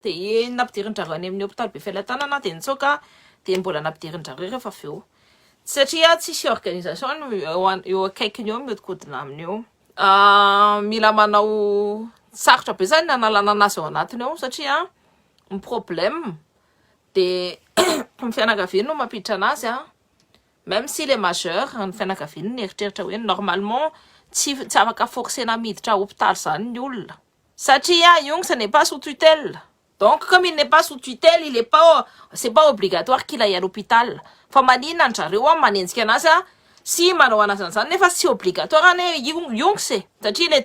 de nampidirin-drareo any amin'ny hôpitaly be Fialan-tanana de nitsoaka de mbola nampidirin-drareo rehefa avy eo satria tsisy organisation eo akaikiny eo miodikodina amin'io. Mila manao sarotra be zany nanalana anazy ao anatiny ao satria ny problème de ny fianakaviany no mampiditra anazy même s'il est majeur ny fianakaviany nieritreritra hoe normalement tsy afaka forcena miditra hôpitaly zany ny olona satria io ce n'est pas sous tutelle. Donc comme il n'est pas sous tutelle, il est pas, c'est pas obligatoire qu'il aille à l'hôpital. Fa maninona zareo manenjika anazy si manao anazy an'izany nefa tsy obligatoire ane iongse satria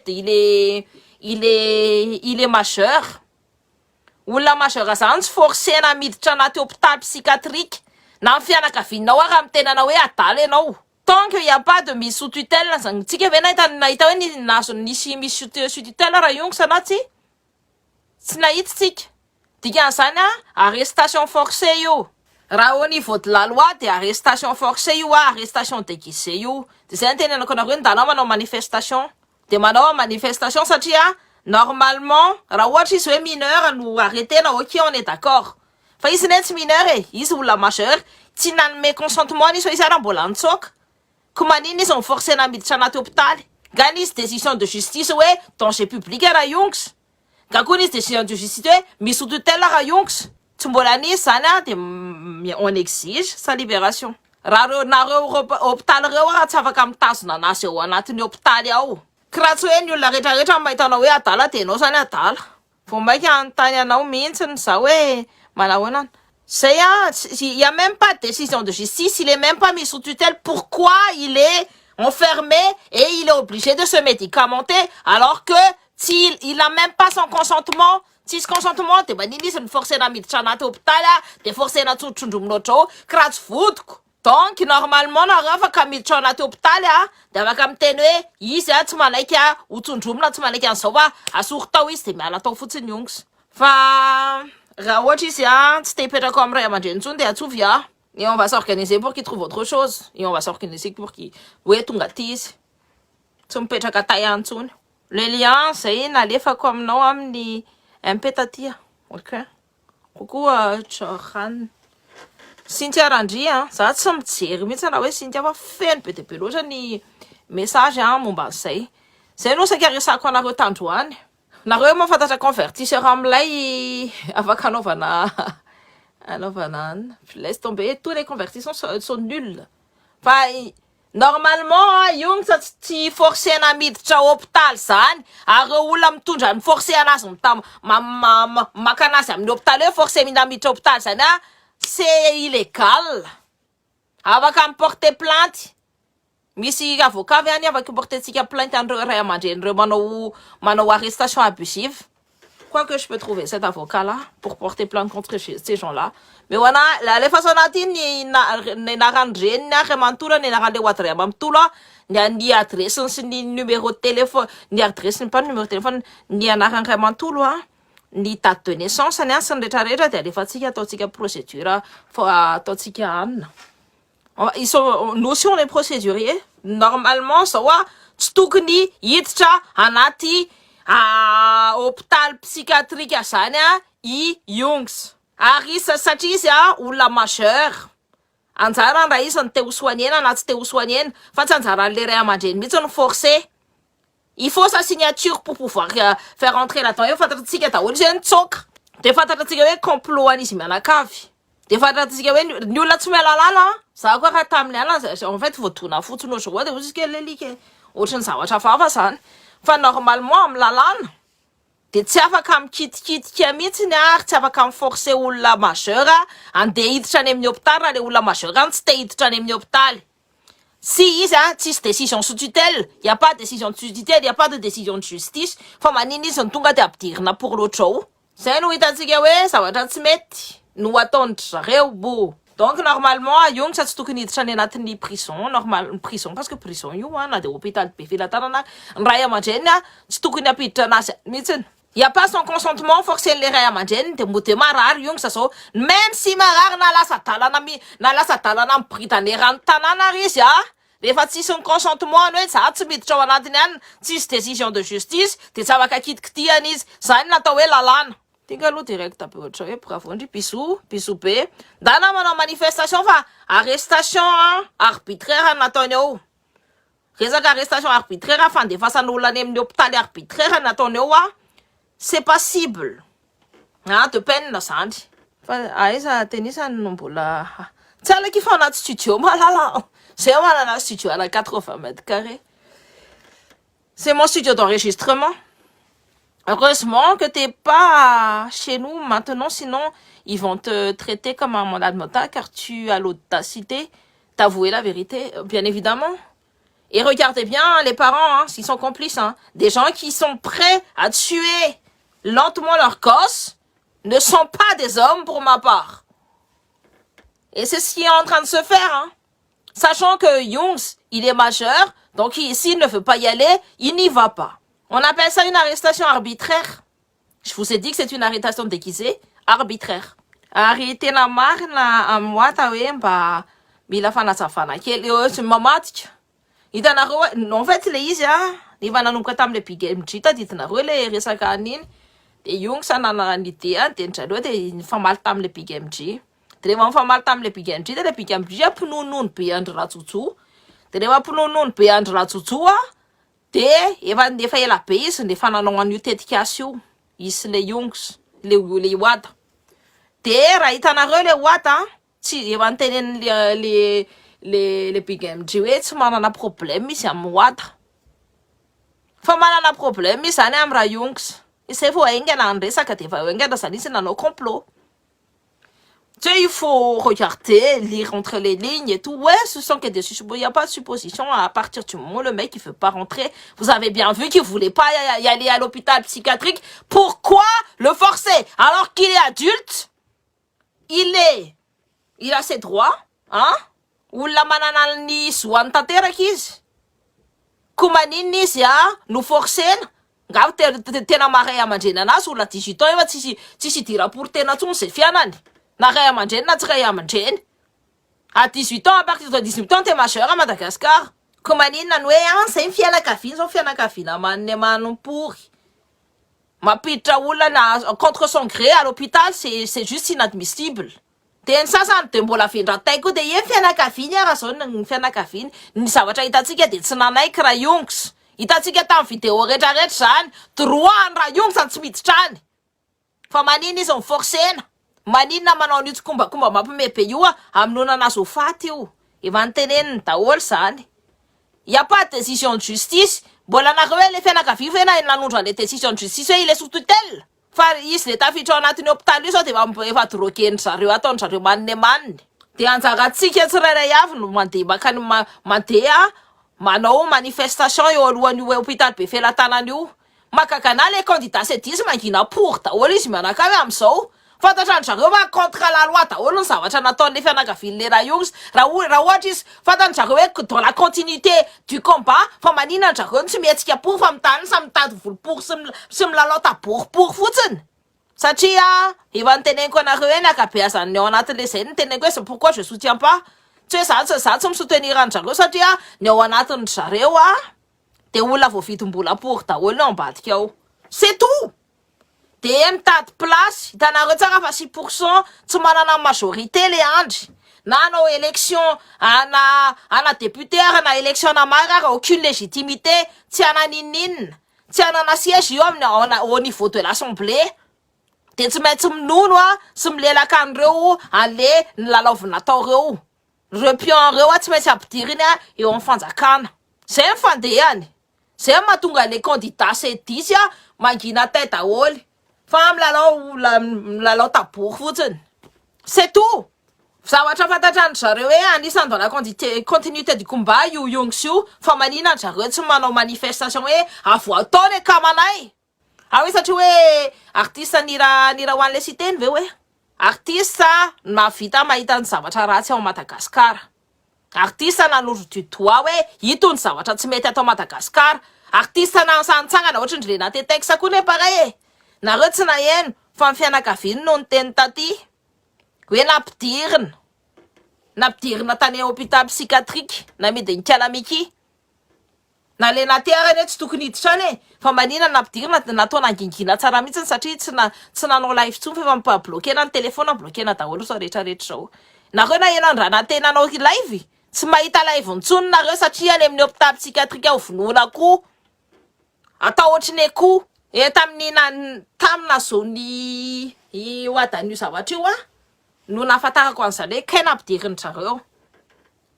il est majeur. Olona majeur zany tsy forcena miditra anaty hôpital psychiatrique na ny fianakavianao raha mitenana hoe adala ianao. Tant qu'il n'y a pas de mise sous tutelle zany tsika ve nahita hoe nazo nisy mise sous tutelle raha iongsa na tsy nahita tsika. Dikan'izany arrestation forcée io. Raha au niveau de la loi de arrestation forcée io arrestation déguisée io. De zay tenenako anareo ndala manao manifestation. De manao manifestation satria normalement raha ohatra izy hoe mineur no arrêté na ok on est d'accord. Fa izy tsy mineur izy olona majeur tsy nanome consentement izy hoe izy raha mbola nitsoaka. Ko manino izy forcena miditra anaty hôpitaly. Gany izy décision de justice hoe danger public raha iongsa. Kako izy décision de justice hoe mise sous tutelle raha iongsa. Tsy mbola nisy zany de on exige sa libération. Raha nareo hôpitaly reo raha tsy afaka mitazona anazy eo anatin'ny hôpitaly ao. Raha tsy hoe ny olona rehetrarehetra mahitanao hoe adala de anao zany adala. Vao maika anontany anao mihitsy za hoe manahoana. C'est il y a même pas de décision de justice, il est même pas mis sous tutelle. Pourquoi il est enfermé et il est obligé de se médicamenter alors que s'il n'a même pas son consentement, si ce consentement de manini c'est une force na miditra anaty hôpital de force na tsotrondromonotrao kratz vodiko. Donc normalement na afaka miditra anaty hôpital de afaka miteny hoe izy tsy manaiky ho tsondromona tsy manaiky an'izao asoro tao izy de miala tao fotsiny iongsa. Fa raha ohatra izy tsy te hipetraka amin'ny ray aman-dreny intsony de atsovy et on va s'organiser pour qu'il trouve autre chose et on va s'organiser pour qu'il hoe tonga aty izy tsy mipetraka tay antsony. Le lien zay nalefako aminao amin'ny MP taty ok kokoa Joran Cynthia Randry za tsy mijery mihitsy na hoe Cynthia fa feno be de be loatra ny message momba an'izay. Zay no saika resako anareo tandroany. Nareo mahafantatra convertisseur am'lay afaka anaovana laisse tomber, tous les convertisseurs sont nuls. Fa normalement yung tsy forcena miditra hôpital zany ary olona mitondra ny forcer anazy maka anazy amin'ny hôpital hoe forcer miditra hôpital zany c'est illégal. Afaka porter plainte. Misy avocat avy afaka porter tsika plainte andreo ray aman-drenireo manao arrestation abusive. Quoi que je peux trouver cet avocat là pour porter plainte contre ces gens là. Mais voilà, la façon natin ni narandren na remantura ni narande watre mamtula ni adresse ni numéro de téléphone ni adresse pas numéro de téléphone ni anaran remantulo ni date de naissance ni asan retraretra de alefa tsika ataotsika procédure ataotsika anna. Ils sont notion les procéduriers normalement ça wa tsy tokony hiditra anaty hôpital psychiatrique zany I iongsa. Ary satria izy olona majeur. Anjara raha izy te ho soignena na tsy te ho soignena fa tsy anjaran'le ray aman-dreny mihitsy ny forcer. Il faut sa signature pour pouvoir faire entrer là-dedans. Eo fantatritsika daholo izy nitsoaka. De fantatritsika hoe complot an'izy mianakavy. De fantatritsika hoe ny olona tsy mialalala za koa raha taminy ala en fait voadona fotsiny ohatry de ozy ke lelika ohatrany zavatra fafa zany. Fa normalement amin'ny lalana de tsy afaka mikitikitika mihitsy ary tsy afaka forcer olona majeur andeha hiditra any amin'ny hôpital raha le olona majeur tsy te hiditra any amin'ny hôpital. Si izy tsisy décision sous tutelle, il y a pas de décision de tutelle, il y a pas de décision de justice, fa maniny izy tonga de ampidirina pour l'autre. Zay no hitantsika hoe zavatra tsy mety no ataon'ny zareo bo. Donc normalement yung tsy tokony hiditra any anatin'ny prison, normal prison parce que prison io na de hôpital be Fialan-tanana ny ray aman-dreny tsy tokony apiditra anazy mihitsy. Il y a pas son consentement forcé le ray aman-dreny de marary yung sa so même si marary na lasa dalana mibritane rano tanana ary izy rehefa tsy son consentement hoe za tsy miditra ao anatiny any tsisy décision de justice de tsy afaka kitikitiana izy zany natao hoe lalana. Tingalo direct tapé autre chose pour avoir du pisou p. Dana mana manifestation va arrestation arbitraire natonyo. Resaka arrestation arbitraire afin de face à nous l'anem d'hôpital arbitraire natonyo c'est passible. Ah te peine na sandi. Aiza tenisa nombola. Tsala qui fa notre studio malala. C'est moi dans studio à 80 mètres carrés. C'est mon studio d'enregistrement. Heureusement que t'es pas chez nous maintenant, sinon ils vont te traiter comme un malade mental car tu as l'audacité d'avouer la vérité, bien évidemment. Et regardez bien les parents, hein, s'ils sont complices, hein, des gens qui sont prêts à tuer lentement leur gosse ne sont pas des hommes pour ma part. Et c'est ce qui est en train de se faire, hein. Sachant que Youngs, il est majeur, donc s'il ne veut pas y aller, il n'y va pas. On appelle ça une arrestation arbitraire. Je vous ai dit que c'est une arrestation déguisée, arbitraire. Arrêtez la marque, la moi, bah, mila fanasafana. C'est mamatique. Il en a, en fait, les isa, il va nous catam le pigem, chita, dit na rele, resakanin, et Young sanana nitea, tenchado, et famal tam le pigem chi. Terewa famal tam le pigem chi, le pigem chi, punun piandra tutu. Terewa punun piandra tutua. Te efa ndefa ela be izy ndefa nanao an'io tetikasy io isy le Youngs le Wada de raha hitanareo le Wada tsy efa niteneny le Big MJ hoe tsy manana problème izy amin'ny Wada fa manana problème izy zany amin'ny raha Youngs izay vao aingana andresaka de efa aingana zany izy nanao complot. Tu sais, il faut regarder, lire entre les lignes et tout. Ouais, ce sont que des suppositions. Il n'y a pas de supposition à partir du moment où le mec, il ne veut pas rentrer. Vous avez bien vu qu'il ne voulait pas y aller à l'hôpital psychiatrique. Pourquoi le forcer? Alors qu'il est adulte, il a ses droits, hein? Ou la mananani suantatera kiz. Kumanini sia, nous forcer. Gav tena maray amandrena nazy ou la 18 ans, eva tsisy dira pour tena tson c'est fianani. Na ray amandreny na tsy ray amandreny. À 18 ans, à partir de 18 ans, t'es majeur à Madagascar. Komanina noe an, c'est fianakaviana, zao fianakaviana manne manompory. Mapiditra olana contre son gré à l'hôpital, c'est juste inadmissible. Teny sasany de mbola vendran-taiko de ie fianakaviana raha zao ny fianakaviana. Ny zavatra hitantsika de tsy nanaiky raha Youngs. Hitantsika tamin'ny vidéo rehetrarehetra zany, droit raha Youngs tsy miditra any. Fa manina izy miforcena. Manina manao an'io kombakomba mampimepe io aminona anazy ho faty io. Efa niteneniny daholo zany. Y a pas de décision de justice. Mbola nareo hoe le fianakaviana hoe nanondra le décision de justice hoe il est sous tutelle. Fa izy le tafiditra ao anatin'ny hôpitaly io zao de efa drogueny zareo ataony zareo manne manne. De anjarantsika tsirairay avy no mandeha makany mandeha manao manifestation eo alohan'io hôpital be felatana io. Makakana les candidats sedisy mangina pour daholo izy mianakavy am'izao. Fantatrany zareo va contre la loi daholo ny zavatra nataon'le fianakavian'le raha Youngs. Raha ohatra izy fantany zareo hoe dans la continuité du combat fa manina ny zareo tsy mihetsika pour fa mitany sa mitady volo-pour sy milalao taboripory fotsiny. Satria efa niteneniko anareo hoe ny akabeazany ao anatin'le zay niteneniko hoe c'est pourquoi je soutiens pas. Tsy hoe za tsy misoutenir any zareo satria ny ao anatin'ny zareo de olona voavidim-bola pour daholo ny ao ambadika ao. C'est tout. De mitady place, hitanareo tsara fa 6% tsy manana majorité le andry. Na anao élection ana député na élection na maire aucune légitimité, tsy ananinina. Tsy anana siège io amin'ny au niveau de l'assemblée. De tsy maintsy minono sy milelaka an'ireo an'le nylalaovina ataoreo. Repion-reo tsy maintsy ampidiriny eo amin'ny fanjakana. Zay ny fandehany. Zay mahatonga le candidat sedisy mangina tête daholo. Fa milalao tabory fotsiny. C'est tout. Zavatra fantatrany zareo hoe anisany dans la continuité du combat io Youngs io fa manina zareo tsy manao manifestation hoe avo ataony kamanay. Hoe satria hoe artiste nira ho an'le citeny ve hoe artiste mavita mahita ny zavatra ratsy ao Madagasikara. Artiste nanondro du doigt hoe ito ny zavatra tsy mety atao Madagasikara. Artiste nansantsangana ohatra ny Lena Tetexa koa ne pareil. Nareo tsy naheno fa ny fianakaviany no niteny taty hoe nampidirina tany hôpital psychiatrique na Medicalamiki. nalena terany tsy tokony hiditra fa manina nampidirina natao nangingina tsara mihitsy satria tsy nanao live tsony fa mampabloquena ny telefona bloquena daholo sa rehetrarehetra zao nareo na enandraha natenanao live tsy mahita live ntsony nareo satria any amin'ny hôpital psychiatrique ao vonoina ko atao ohatriny ko tamina zony oadan'io zavatra io no nafatarako an'izany hoe kay nampidiriny zareo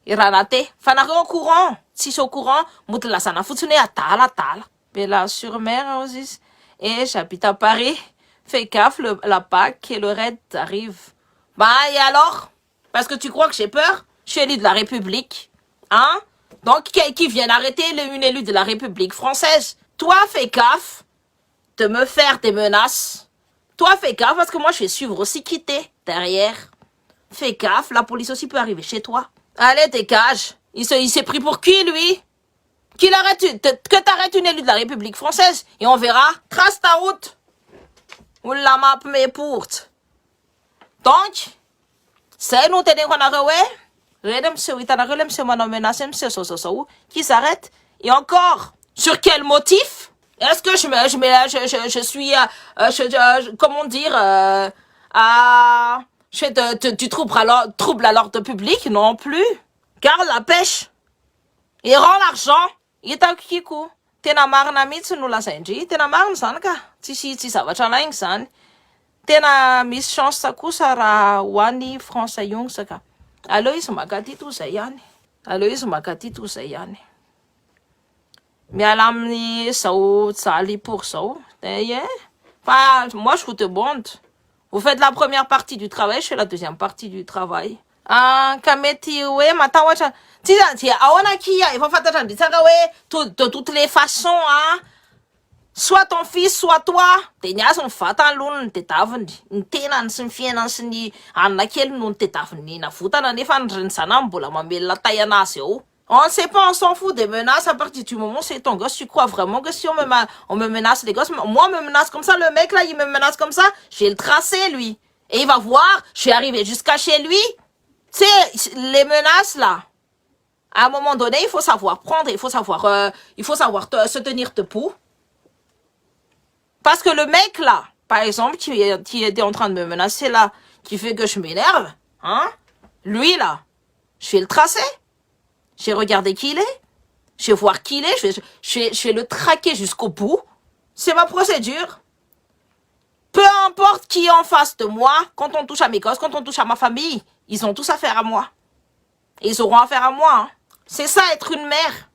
Iranate, fanareo au courant, si c'est au courant, moutre la sana foutune à tala. Bella-sur-Mer, Osis, et j'habite à Paris. Fais gaffe, la BAC et le raid arrivent. Bah, et alors? Parce que tu crois que j'ai peur? Je suis élu de la République. Hein? Donc, qui vient arrêter une élue de la République française? Toi, fais gaffe de me faire des menaces. Toi, fais gaffe parce que moi, je vais suivre aussi quitter derrière. Fais gaffe, la police aussi peut arriver chez toi. Allez, dégage. Il s'est pris pour qui, lui? Que t'arrêtes une élue de la République française et on verra. Trace ta route. Ou la map mes portes. Donc, c'est nous tenir qu'on a qui s'arrête. Et encore, sur quel motif? Est-ce que je suis, comment dire, du trouble à l'ordre public? Non plus. Garde la pêche. Et rend l'argent. Itako kiko. Tena marina mihitsy no lazaindry. Tena marina zany ka. Tsy zavatra laigny zany. Tena misy chance kosa raha hoan'ny Français iongsa. Aleo izy makaty toy izay ihany. Miala amin'ny zao jaly pour zao. Enfin, moi je vous demande. Vous faites la première partie du travail, je fais la deuxième partie du travail. Kameti we matawacha. Il faut faire de toutes les façons, hein. Soit ton fils, soit toi. T'es son fatan l'un, t'es tavandi. N'tenan sin fianan sin anakel non t'es tavandi. Na futana nefan rensanambola mamela tayanaseo. On ne sait pas, on s'en fout des menaces à partir du moment où c'est ton gosse. Tu crois vraiment que si on me menace les gosses, moi on me menace comme ça, le mec là il me menace comme ça, je vais le tracer lui. Et il va voir, je suis arrivé jusqu'à chez lui. C'est les menaces là. À un moment donné, il faut savoir prendre, il faut savoir se tenir debout. Parce que le mec là, par exemple, qui était en train de me menacer là, qui fait que je m'énerve, hein, lui là, je vais le tracer. Je vais regarder qui il est. Je vais voir qui il est. Je vais le traquer jusqu'au bout. C'est ma procédure. Peu importe qui est en face de moi, quand on touche à mes gosses, quand on touche à ma famille, ils ont tous affaire à moi. Et ils auront affaire à moi. Hein. C'est ça être une mère.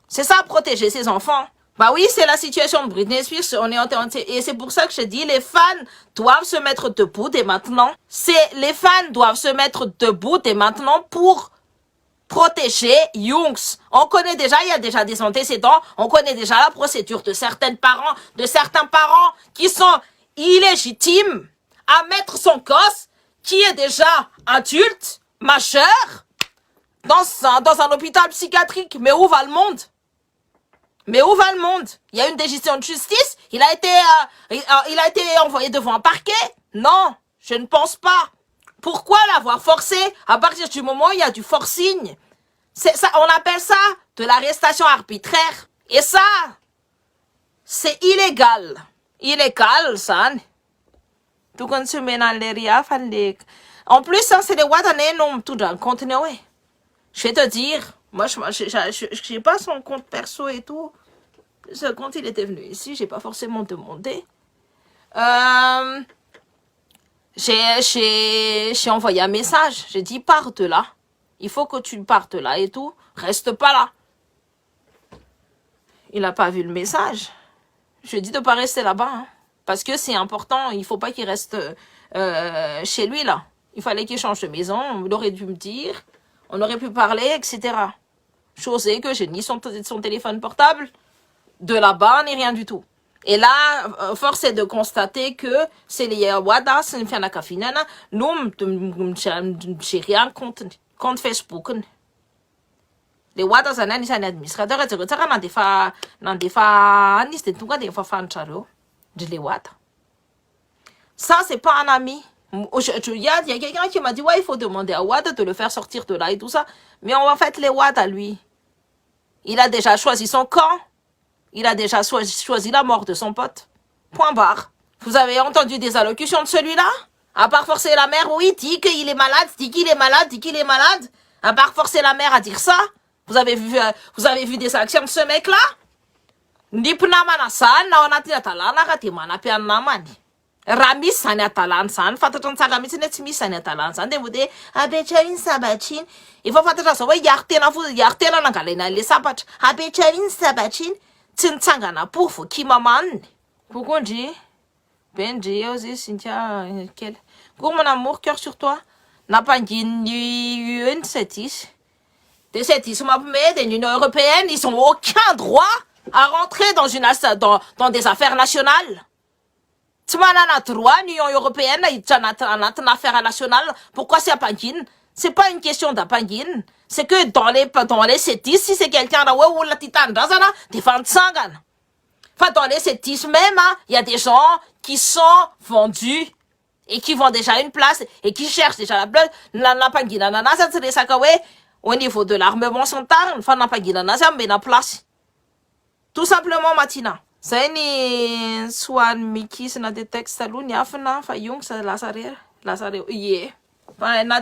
C'est ça protéger ses enfants. Bah oui, c'est la situation de Britney Spears. Et c'est pour ça que je dis, les fans doivent se mettre debout dès maintenant. Les fans doivent se mettre debout dès maintenant pour protéger Youngs. On connaît déjà, il y a déjà des antécédents, on connaît déjà la procédure de certains parents qui sont illégitimes à mettre son gosse, qui est déjà adulte, majeur, dans un hôpital psychiatrique. Mais où va le monde? Il y a une décision de justice, il a été envoyé devant un parquet? Non, je ne pense pas. Pourquoi l'avoir forcé à partir du moment où il y a du forcing? Ça, on appelle ça de l'arrestation arbitraire. Et ça, c'est illégal. Illégal, ça. Tout comme se met dans les en plus, ça, c'est des wadané non tout dans le contenu. Je vais te dire, moi, je sais pas son compte perso et tout. Ce compte, il était venu ici, j'ai pas forcément demandé. J'ai envoyé un message. J'ai dit, pars de là. Il faut que tu partes là et tout. Reste pas là. Il n'a pas vu le message. Je lui ai dit de pas rester là-bas. Hein, parce que c'est important. Il faut pas qu'il reste chez lui là. Il fallait qu'il change de maison. Il aurait dû me dire. On aurait pu parler, etc. Chose est que j'ai ni son téléphone portable de là-bas, ni rien du tout. Et là, force est de constater que c'est les Wada, c'est une fiana kafinana, nous, j'ai rien contre Facebook. Les Wada, c'est un administrateur, et c'est un de les Wada. Ça, c'est pas un ami. Il y a quelqu'un qui m'a dit, ouais, il faut demander à Wada de le faire sortir de là et tout ça. Mais on va faire les Wada à lui. Il a déjà choisi son camp. Il a déjà choisi la mort de son pote. Point barre. Vous avez entendu des allocutions de celui-là? À part forcer la mère, oui, dit qu'il est malade, dit qu'il est malade, dit qu'il est malade. À part forcer la mère à dire ça. Vous avez vu des actions de ce mec-là? Nipnamana sana ao anaty adalana ka de manam-piany namany. Raha misy zany adalana zany, fantatra ny tsara mihitsy tsy misy zany adalana zany de mo de apetrariny sabatra iny. Efa fantatra zao hoe hiaro tena nangalaina an'le sabatra. Apetrariny sabatra iny, tsy nitsangana po vo kimamaniny. Kokondry, Benji, eo zay Cynthia kely. Coucou mon amour, cœur sur toi. Nampanginy UN 7-10. De 7-10 mampimé de l'Union européenne, ils n'ont aucun droit à rentrer dans des affaires nationales. Tu m'as droit, l'Union européenne, il y a une affaire nationale. Pourquoi c'est à Pangine? C'est pas une question d'Apangine. C'est que dans les 7-10, si c'est quelqu'un là, où la titane d'Azana, défendre Sangana. Enfin, dans les 7-10 même, il y a des gens qui sont vendus et qui vont déjà une place et qui cherchent déjà la place. La Pangine, ça c'est des sakawé. Au niveau de l'armement central, enfin, n'a pas guidé mais la place. Tout simplement, Matina. C'est une soit Miki, c'est des textes à l'une, yafna, fa yung, ça la sarère, yeah. Enfin, na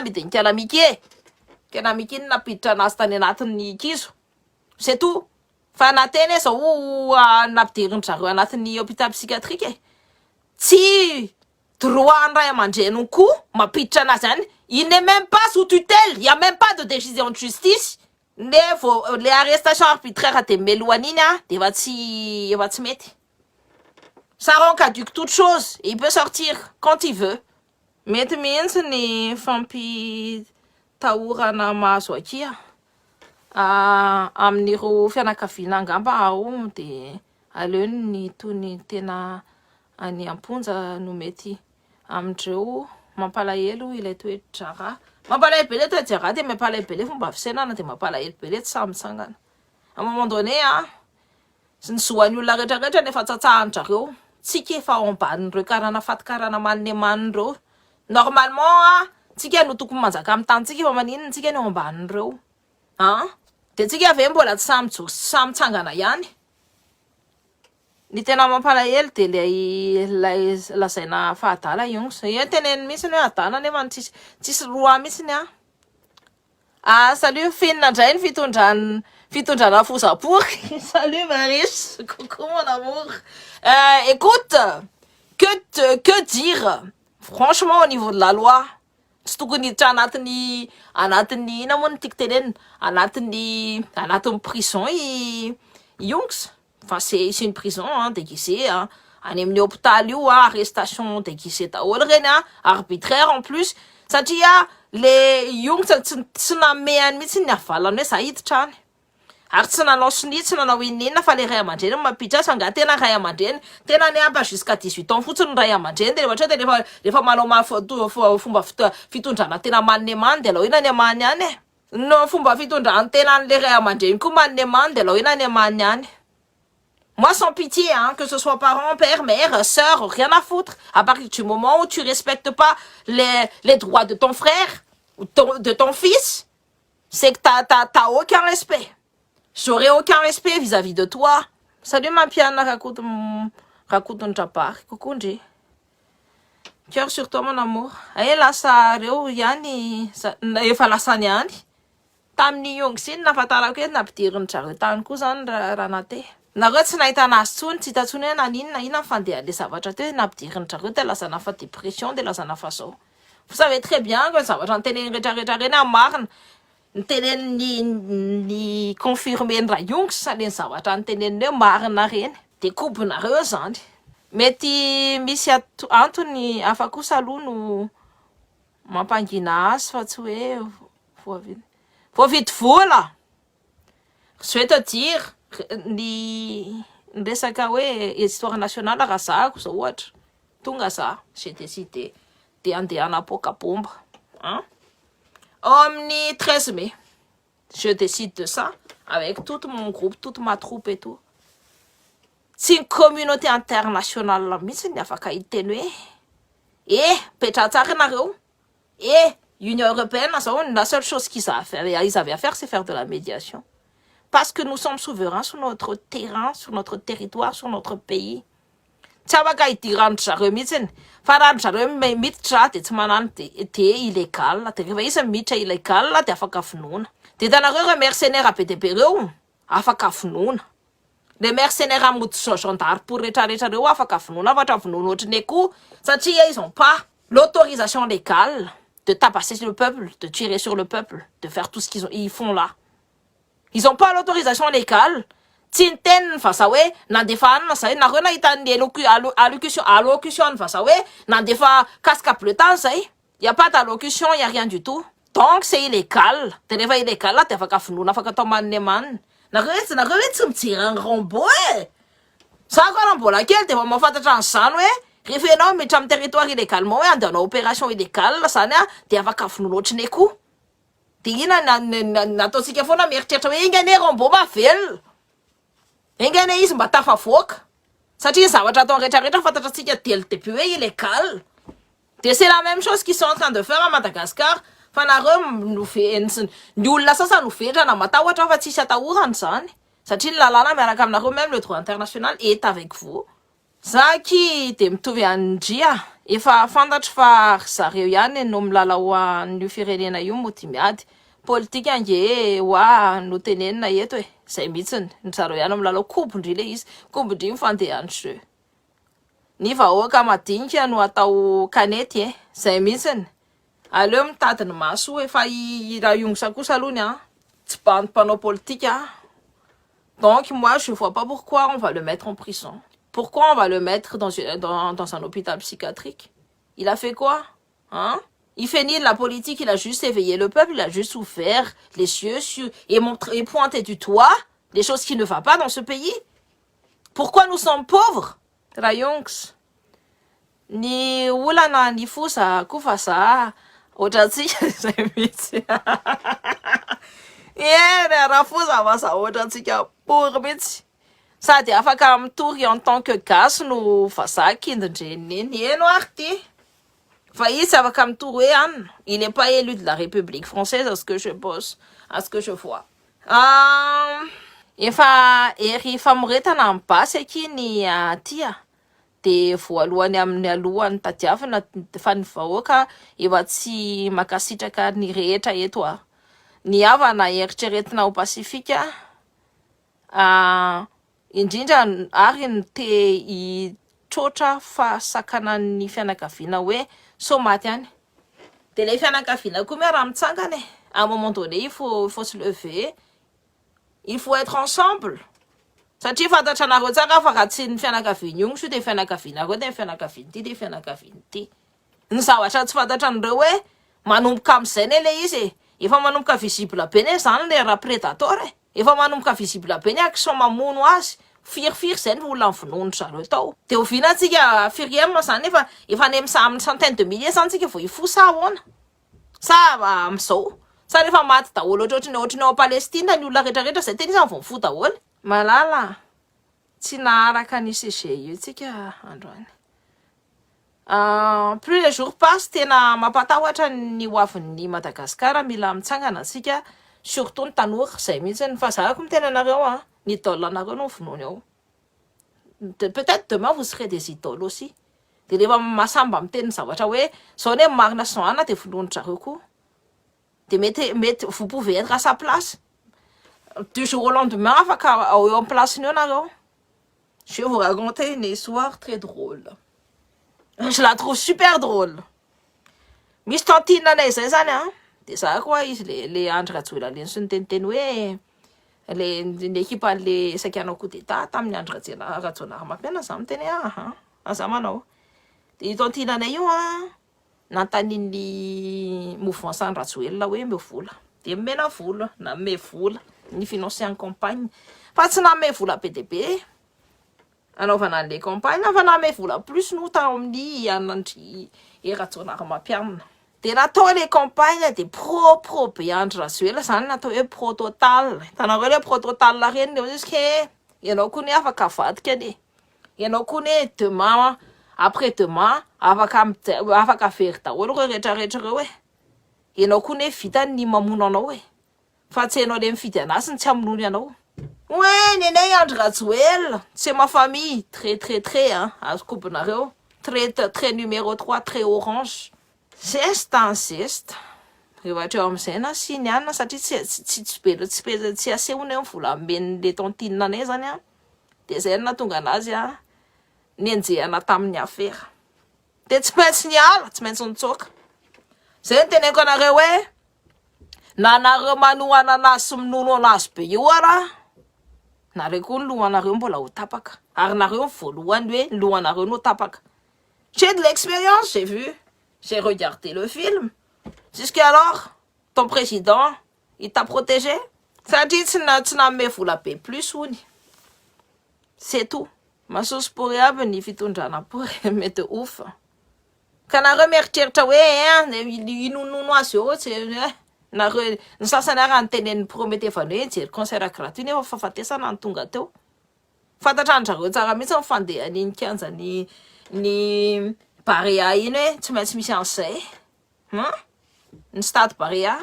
bidin, qu'elle a Miki. Qu'elle a Miki, n'a pita, n'a stane, n'a ni kiso. C'est tout. Enfin, na tene, ça ou, n'a ptirin, ça, n'a ni hôpital psychiatrique. Si, droit en manger un coup, ma pita nazan, il n'est même pas sous tutelle, il n'y a même pas de décision de justice. Les arrestations arbitraires à tes méloanina, des vati mettre. Ça rend caduque toute chose, il peut sortir quand il veut. Mais tu m'as ni fampi taoura na masoakia. Amniro fianakaviana ngamba ao de aleo ny tony tena any amponja no mety amindreo mampalahelo ilay toedrara. Mampalahelo be le toedrara de mampalahelo be le fomba fisainana de mampalahelo be le tsy samitsangana. À un moment donné, ny zoan'ny olona rehetrarehetra nefa tsatsahan'drareo, tsika efa ao ambanin'ireo karana fatikarana manne manindreo. Normalement, tsika no tokony manjaka amin'ny tantsika efa maninona tsika no ao ambanin'ireo. De tsika ave mbola tsy samitsangana ihany. Ny tena mampalahelo de lay lazaina fahadala io. Zay teneny mihitsy hoe adana nefa tsisy roa mihitsy salut Finn ndray ny fitondrana fosapory. Salut Maris, coucou mon amour. Écoute, que dire? Franchement, au niveau de la loi, tsy tokony hiditra anatin'ny ina moa ny tiako tenenina, anatin'ny prison Yonks. Enfin, c'est une prison déguisée. Any amin'ny hôpital io, arrestation déguisée daholo reny, arbitraire en plus. Satria le Yonks tsy namehany mihitsy ny havalany hoe za hiditra any. Ary tsy nanao sinitsy, tsy nanao inona fa le ray aman-dreny mampiditra azy nga tena ray aman-dreny tena ny amba jusqu'à 18 ans fotsiny ray aman-dreny de ohatra de rehefa manao fomba fitondrana tena manne many de alao ina ny amany any no fomba fitondrana tena an'le ray aman-dreny koa manne many de alao ina ny amany any. Moi, sans pitié, que ce soit parents, père, mère, sœur, rien à foutre. À partir du moment où tu respectes pas les droits de ton frère ou de ton fils, c'est que t'as aucun respect. J'aurais aucun respect vis-à-vis de toi. Salut ma piana, raconte un japar. Kukunji. Cœur sur toi, mon amour. Aye, la sa reo, yani, efa lasany yani. Tamni yung sin, nafatarako ed napidiriny tsareo tany koa zany raha te. Nareo tsy nahita anazy tsony, tsy hitantsony hoe nanina ina fandeha le zavatra teo napidiriny tsareo de lasa nafa dépression de lasa nafa zao. Vous savez très bien que zavatra nyteneny rehetrarehetra reny marina. Ny confirmer ny rayongo sa le zavatra nyteneniny hoe marina reny de kobonareo zany. Mety misy antony hafa kosa aloha no mampangina azy fa tsy hoe voavidy vola. Je vais te dire ny resaka hoe histoire nationale raha zahako zao ohatra tonga za j'ai décidé de andeha anapoka bomba Omni 13 mai. Je décide de ça avec tout mon groupe, toute ma troupe et tout. C'est une communauté internationale mihitsy ny afaka hiteny hoe petra tsara nareo Union européenne zao la seule chose qu'ils avaient à faire c'est faire de la médiation. parce que nous sommes souverains sur notre terrain, sur notre territoire, sur notre pays. Tsy afaka idiran'ny zareo mihitsiny fa raha zareo miditra de tsy manano de illégal de rehefa izy miditra illégal de afaka finoana de hitanareo reo mercenaire be dia be reo afaka finoana le mercenaire amody gendarme pour rehetrarehetra reo afaka finoana afatra finoana ohatriny koa satria ils ont pas l'autorisation légale de tabasser le peuple, de tirer sur le peuple, de faire tout ce ils font là. Ils ont pas l'autorisation légale. Tinten fa sa hoe nandefa anina zay nareo nahitany allocution fa sa hoe nandefa casque bleu tany zay. Y a pas d'allocution, y a rien du tout. Donc c'est illégal. De rehefa illégal là de afaka finoana afaka atao manne manina. Nareo tsy mijery ny rombo e. Za koa raha mbola kely de mahafantatra an'izany hoe rehefa ianao miditra amin'ny territoire illégalement hoe andehanao opération illégale zany a de afaka finoana ohatriny koa. De ina nataontsika foana mieritreritra hoe ingane rombo mavelona. Ingane izy mba tafavoaka. Satria zavatra atao rehetrarehetra fantatratsika dès le début hoe illégal. De c'est la même chose qu'ils sont en train de faire à Madagascar. Fa nareo ny olona sasany no vedra na matahotra fa tsisy atahorany zany. Satria ny lalàna miaraka aminareo même le droit international est avec vous. Zaki de mitovy andria efa fantatro fa zareo ihany no milalao an'io firenena io mody miady politika ange wa no tenenina eto e zay mihitsiny ny zareo ihany milalao kombondry le izy kombondry mifandehany jeu ny vahoaka madinika no atao kanety e zay mihitsiny aleo mitady ny maso efa raha iongisa kosa alohany a tsy mpanao politika. Donc moi je vois pas pourquoi on va le mettre en prison. Pourquoi on va le mettre dans un hôpital psychiatrique? Il a fait quoi? Hein? Il fait ni de la politique, il a juste éveillé le peuple, il a juste ouvert les yeux et pointé du doigt les choses qui ne vont pas dans ce pays. Pourquoi nous sommes pauvres? Rayongs. Ni ulana ni fusa kufasa otatsi zemiti. Yeah, rafusa vasa otatsi pour miti. Sady afaka mitory en tant que gasy no vazaky indreny eno arty fa izy afaka mitory hoe anina il n'est pas élu de la République française à ce que je pense, à ce que je vois. Efa ery famoretana amin'ny basy akiny atia de voalohany amin'ny alohany tadiavina fa ny vahoaka efa tsy makasitraka ny rehetra eto a ny havana eritreretina ao Pasifika indrindra ary ny te hitrotra fahasakanan'ny fianakaviana hoe somaty any. De le fianakaviana koa miara mitsangana e. À un moment donné, il faut se lever. Il faut être ensemble. Satria fantatra anareo tsara fa raha tsy ny fianakaviana io so de fianakavianareo de fianakaviana ty de fianakaviana ty. Ny zavatra tsy fantatra anareo hoe manomboka amin'izay ne le izy e. Efa manomboka visible be ne zany le raha prédateur e. Efa manomboka visible be ne action mamono azy firy zay ny olona mivonona zareo tao. De oviana antsika firiem zany efa amin'ny centaine de milliers zany tsika vao ifosa ahoana. Sa amin'izao. Sa rehefa maty daholo ohatrany ao Palestina ny olona rehetrarehetra zay tena izy vao mifoha daholo. Malala. Tsy naharaka ny CG io tsika androany. Plus les jours passent tena mampatahotra ny hoavin'ny Madagascar mila mitsangana antsika surtout ny tanora zay mihitsy fa zahako mitena anareo ny idole anareo no vonoiny ao. Peut-être demain vous serez des idoles aussi. De rehefa masamba miteny zavatra hoe zao ne marina soana de vonoiny zareo koa. De mety vous pouvez être à sa place. Du jour au lendemain afaka en place ny anareo. Je vais vous raconter une histoire très drôle. Je la trouve super drôle. Misy tantine anay zay zany de za koa izy le Andry Rajoelina sy niteniteny hoe l'équipe le sakianao coup d'état tamin'ny Andry Rajoelina mampiana za miteny aza manao. De tantine anay io nantanin'ny mouvement Andry Rajoelina hoe meo vola. De mena vola na me vola ny financer en campagne. Fa tsy name vola be de be. Anaovana an'le campagne fa name vola plus no tao amin'ny Andry Rajoelina mampianana. De natao le campagne de pro be Andry Rajoelina zany natao hoe pro total. Tanareo le pro total la reny jusque ianao koa ne afaka avadika ne. Ianao koa ne demain après demain afaka very daholo rehetrarehetra reo e. Ianao koa ne vita ny mamono anao e. fa tsy hainao le mifidy anazy ny tsy hamonono ianao. Ouais, nenay Andry Rajoel, c'est ma famille, très, hein, azokobonareo, très numéro 3, très orange. Zeste en zeste. Rehefa amin'izay na sy nianina satria tsy asehony amin'ny vola amen'le tantinanay zany a. De zay nahatonga anazy a nienjehana tamin'ny afera. De tsy maintsy niala, tsy maintsy nitsoaka. Zay ny teneniko anareo hoe na anareo manoana anazy sy minono anazy be io ara, nareo koa ny lohanareo mbola ho tapaka. Ary nareo ny voalohany hoe ny lohanareo no tapaka. J'ai de l'expérience, j'ai vu, j'ai regardé le film. Jusqu'alors, ton président, il t'a protégé? Satria tsy nanome vola be plus hony. C'est tout. Mahasoso pory aby ny fitondrana pory mety ouf. Ka nareo mieritreritra hoe inonono azy eo nareo ny sasany ary nytenen'ny prometevany hoe jery concert gratuit nefa fahafatesana ny tonga teo. Fantatrandrareo tsara mihitsy ny fandehan'iny kanja ny Barea iny hoe tsy maintsy misy an'izay. Ny stade Barea.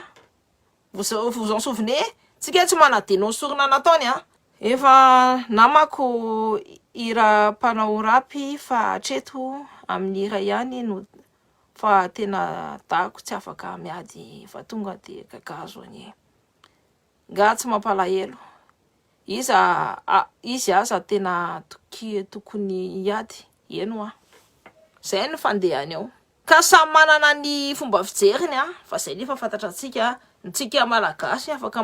Vous en souvenez? Tsika tsy manadino ny sorona nataony a. Efa namako hira mpanao rapy fa hatreto amin'ny hira ihany no fa tena dako tsy afaka miady fa tonga de kakazo any. Nga tsy mampalahelo. Izy aza tena tokony hiady. Eno a. Zay ny fandehany eo. Ka samy manana ny fomba fijeriny a. Fa zay nefa fantatra tsika malagasy afaka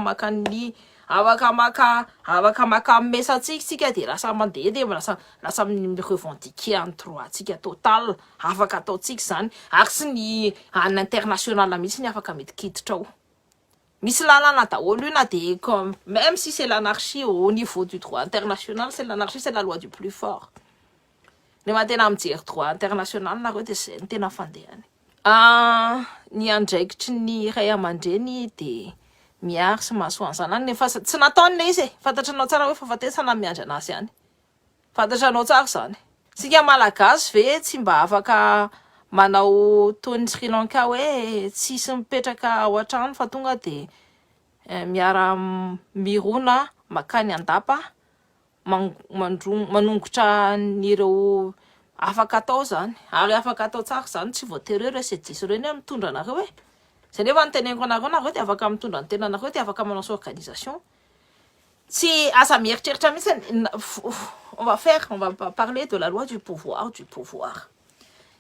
maka mesatsika de lasa mandeha de lasa revendiquer en droit tsika total afaka ataotsika zany ary sy ny an international mihitsy ny afaka midikiditra ao. Misy lalana daholo io na de même si c'est l'anarchie au niveau du droit international, c'est l'anarchie, c'est la loi du plus fort. Rehefa tena mijery droit international nareo de zay ny tena fandehany. Ny andraikitry ny ray aman-dreny de miary sy mahasoa zanany nefa tsy nataony le izy fantatranao tsara hoe fahafatesana miandry anazy ihany. Fantatranao tsara zany. Sika malagasy ve tsy mba afaka manao tony Sri Lanka hoe tsisy mipetraka ao an-trano fa tonga de miara mirona makany andapa manongotra n'ireo afaka atao zany. Ary afaka atao tsara zany tsy voatery hoe resedisy reny mitondra anareo hoe. Zay nefa ny teneniko anareo de afaka mitondra ny tena anareo de afaka manao organisation. Si asa mieritreritra mihitsy on va parler de la loi du pouvoir.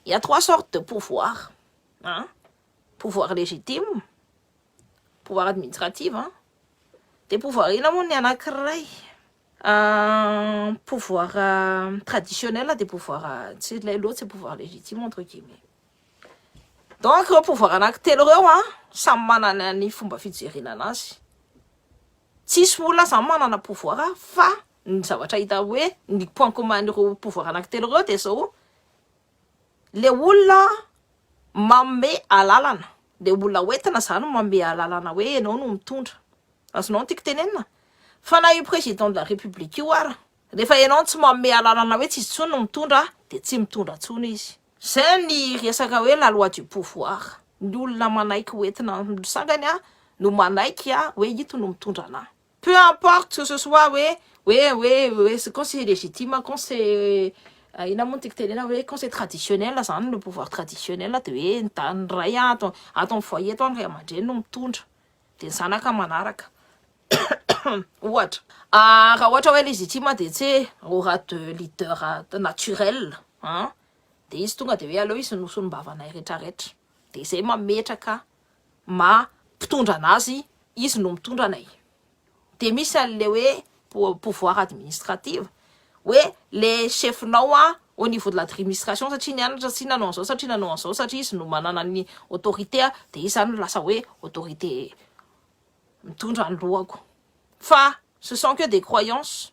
Il y a 3 sortes de pouvoir. Hein? Pouvoir légitime, pouvoir administratif, hein? Des pouvoirs inamoni anankiray. Pouvoir traditionnel, des pouvoirs l'autre c'est pouvoir légitime entre guillemets. Donc le pouvoir anankitelo reo a samy manana ny fomba fijerena anazy. Tsisy olona samy manana pouvoir fa ny zavatra hita hoe ny point commun reo pouvoir anankitelo reo de zao le olona manome alalana, le olona hoentina zany manome alalana hoe enao no mitondra. Azonao tiako tenenina fa na io président de la république io ara rehefa enao tsy manome alalana hoe tsisy tsony no mitondra de tsy mitondra tsony izy. Zay ny resaka hoe la loi du pouvoir. Ny olona manaiky hoentina sangany a no manaiky a hoe ito no mitondra ana. Peu importe que ce soit quand c'est légitime, quand c'est quand c'est traditionnel zany le pouvoir traditionnel de hoe ny ray atao foyer atao ny ray aman-dreny no mitondra de ny zanaka manaraka. Ohatra raha ohatra hoe légitime de tsy aura de leader naturel, hein? De izy tonga de hoe aleo izy nosonimbavana rehetrarehetra de zay mametraka mpitondra anazy izy no mitondra anay. De misy an'le hoe pouvoir administratif hoe le chefinao au niveau de l'administration satria nianatra sy nanao an'izao satria izy no manana ny autorité de izy zany lasa hoe autorité mitondra ny lohako. Fa ce sont que des croyances.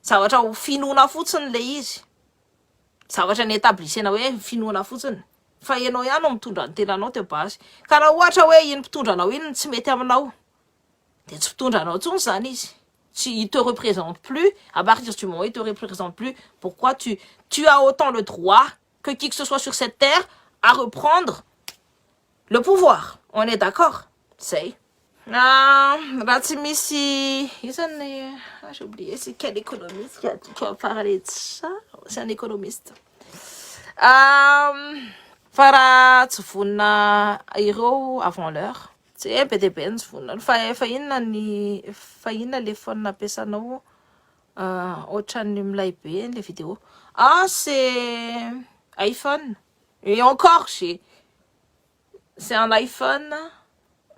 Zavatra ho finoana fotsiny le izy. Zavatra ny établissena hoe finoana fotsiny. Fa enao ihany no mitondra ny tenanao te base. Ka raha ohatra hoe iny mpitondra anao iny tsy mety aminao de tsy mpitondra anao tsony zany izy. Il te représente plus, à partir du moment où il te représente plus, pourquoi tu as autant le droit que qui que ce soit sur cette terre à reprendre le pouvoir? On est d'accord? C'est Raha tsy misy isany j'ai oublié c'est quel économiste qui a parlé de ça, c'est un économiste. Fa raha tsy vonina ireo avant l'heure tsy hoe be dia be ny tsy vonina fa inona le phone ampiasanao ohatran'ny milay be le vidéo. C'est iPhone et encore c'est un iPhone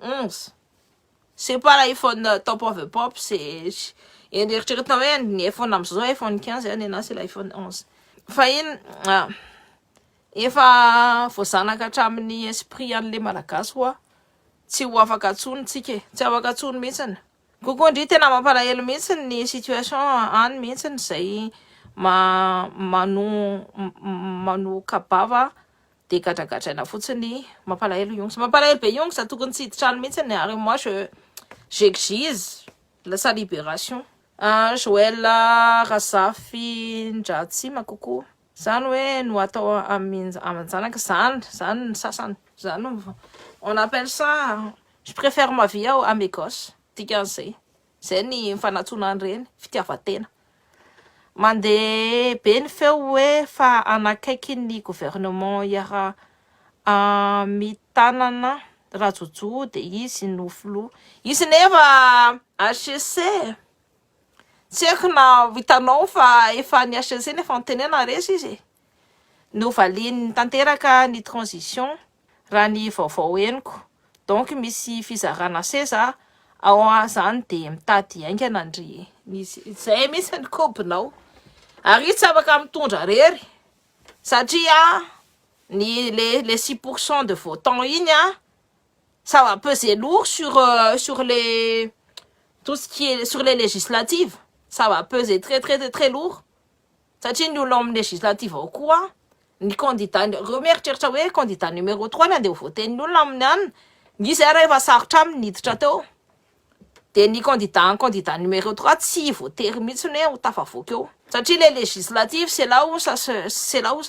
11. C'est pas l'iPhone top of the pop, c'est eritreretina hoe ny iPhone am'zao iPhone 15 zany c'est l'iPhone 11. Fa iny efa voazanaka hatramin'ny esprit an'le malagasy hoa tsy ho afaka atsony tsika tsy afaka atsony mihitsiny. Kokoa ndry tena mampalahelo mihitsiny ny situation any mihitsiny zay mano kabava de gadragadraina fotsiny mampalahelo iongsa mampalahelo be iongsa tokony tsy hiditrano mihitsiny ary moi j'exige sa libération. Joël Razafy Ndratsima kokoa zany hoe no atao amanjanaka zany ny sasany zany on appelle ça je préfère ma vie à mes gosses dikan'izay zay ny fanatsoana an'ireny fitiavatena mandeha be ny feo hoe fa anakaiky ny gouvernement iara mitanana rajojo de izy no filo izy nefa HCC tsy haiko na vitanao fa efa ny HCC nefa antenena resy izy no valiny tanteraka ny transition raha ny vaovao eniko donc misy fizarana seza ao zany de mitady aingana ndry zay misy ny kobinao ary tsy afaka mitondra rery satria ni les 6% de votants iny ça va peser lourd sur les tout ce qui est sur les législatives, ça va peser très lourd satria ny olona amin'ny législative ao koa ny candidat remercitre hoe candidat numéro 3 nandeha voter ny olona amin'ny any izy ary efa sarotra aminy niditra teo de ny candidat numéro 3 tsy votery mihitsy hoe ho tafavoaka eo satria les législatives c'est là où ça